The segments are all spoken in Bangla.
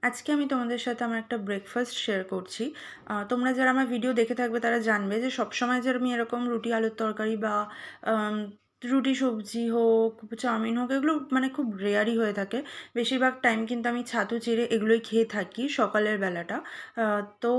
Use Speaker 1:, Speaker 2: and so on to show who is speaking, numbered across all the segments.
Speaker 1: আজকে আমি তোমাদের সাথে আমার একটা ব্রেকফাস্ট শেয়ার করছি। তোমরা যারা আমার ভিডিও দেখে থাকবে তারা জানবে যে সবসময় যে আমি এরকম রুটি আলুর তরকারি বা আম, রুটি সবজি হোক, চাউমিন হোক, এগুলো মানে খুব রেয়ারই হয়ে থাকে। বেশিরভাগ টাইম কিন্তু আমি ছাতু চিড়ে এগুলোই খেয়ে থাকি সকালের বেলাটা। তো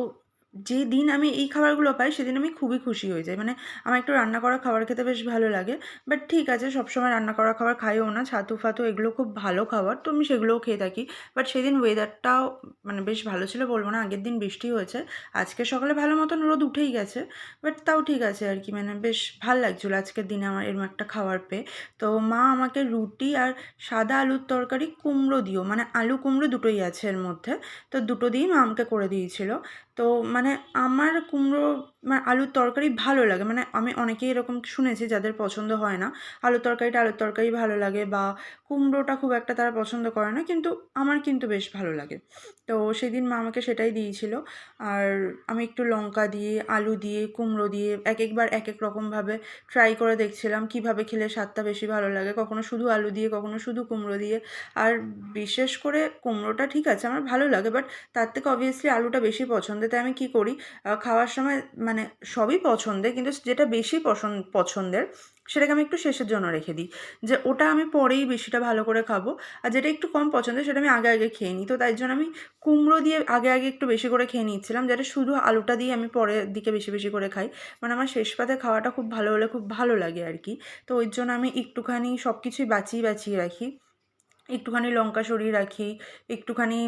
Speaker 1: যেদিন আমি এই খাবারগুলো পাই সেদিন আমি খুবই খুশি হয়ে যাই। মানে আমার একটু রান্না করা খাবার খেতে বেশ ভালো লাগে। বাট ঠিক আছে, সবসময় রান্না করা খাবার খাইও না, ছাতু ফাতু এগুলো খুব ভালো খাবার, তো আমি সেগুলোও খেয়ে থাকি। বাট সেদিন ওয়েদারটাও মানে বেশ ভালো ছিল বলবো না, আগের দিন বৃষ্টি হয়েছে, আজকে সকালে ভালো মতন রোদ উঠেই গেছে। বাট তাও ঠিক আছে আর কি, মানে বেশ ভাল লাগছিলো আজকের দিনে আমার এরকম একটা খাবার পেয়ে। তো মা আমাকে রুটি আর সাদা আলুর তরকারি কুমড়ো দিও, মানে আলু কুমড়ো দুটোই আছে এর মধ্যে, তো দুটো দিয়েই মা আমাকে করে দিয়েছিল। তো মানে আমার কুমড়ো মানে আলুর তরকারি ভালো লাগে, মানে আমি অনেকেই এরকম শুনেছি যাদের পছন্দ হয় না, আলুর তরকারিটা আলুর তরকারি ভালো লাগে বা কুমড়োটা খুব একটা তারা পছন্দ করে না, কিন্তু আমার কিন্তু বেশ ভালো লাগে। তো সেদিন মা আমাকে সেটাই দিয়েছিল। আর আমি একটু লঙ্কা দিয়ে আলু দিয়ে কুমড়ো দিয়ে এক একবার এক এক রকমভাবে ট্রাই করে দেখছিলাম কীভাবে খেলে স্বাদটা বেশি ভালো লাগে, কখনো শুধু আলু দিয়ে কখনো শুধু কুমড়ো দিয়ে। আর বিশেষ করে কুমড়োটা ঠিক আছে আমার ভালো লাগে, বাট তার থেকে অবভিয়াসলি আলুটা বেশি পছন্দের, তাই আমি কী করি, খাওয়ার সময় মানে সবই পছন্দের কিন্তু যেটা বেশি পছন্দের সেটাকে আমি একটু শেষের জন্য রেখে দিই, যে ওটা আমি পরেই বেশিটা ভালো করে খাবো। আর যেটা একটু কম পছন্দের সেটা আমি আগে আগে খেয়ে নিই, তো তাই জন্য আমি কুমড়ো দিয়ে আগে আগে একটু বেশি করে খেয়ে নিচ্ছিলাম, যাতে শুধু আলুটা দিয়ে আমি পরের দিকে বেশি বেশি করে খাই। মানে আমার শেষ পাতে খাওয়াটা খুব ভালো হলে খুব ভালো লাগে আর কি। তো ওই জন্য আমি একটুখানি সব কিছুই বাঁচিয়ে বাঁচিয়ে রাখি, একটুখানি লঙ্কা সরিয়ে রাখি, একটুখানি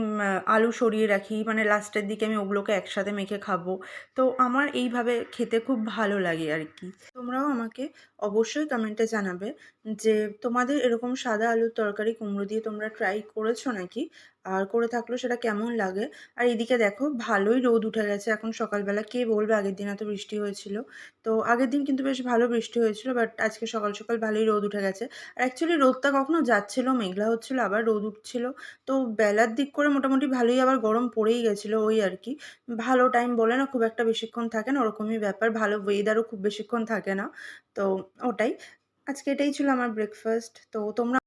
Speaker 1: আলু সরিয়ে রাখি, মানে লাস্টের দিকে আমি ওগুলোকে একসাথে মেখে খাবো। তো আমার এইভাবে খেতে খুব ভালো লাগে আর কি। তোমরাও আমাকে অবশ্যই কমেন্টে জানাবে যে তোমাদের এরকম সাদা আলুর তরকারি কুমড়ো দিয়ে তোমরা ট্রাই করেছো নাকি, আর করে থাকলেও সেটা কেমন লাগে। আর এদিকে দেখো ভালোই রোদ উঠে গেছে এখন সকালবেলা, কে বলবে আগের দিন এত বৃষ্টি হয়েছিল। তো আগের দিন কিন্তু বেশ ভালো বৃষ্টি হয়েছিল, বাট আজকে সকাল সকাল ভালোই রোদ উঠে গেছে। আর অ্যাকচুয়ালি রোদটা কখনো যাচ্ছিল, মেঘলা হচ্ছিল আবার রোদ উঠছিল। তো বেলার দিক করে মোটামুটি ভালোই আবার গরম পড়েই গেছিলো, ওই আর কি। ভালো টাইম বলে না, খুব একটা বেশিক্ষণ থাকে না, ওরকমই ব্যাপার, ভালো ওয়েদারও খুব বেশিক্ষণ থাকে না। তো ওটাই, আজকে এটাই ছিল আমার ব্রেকফাস্ট। তো তোমরা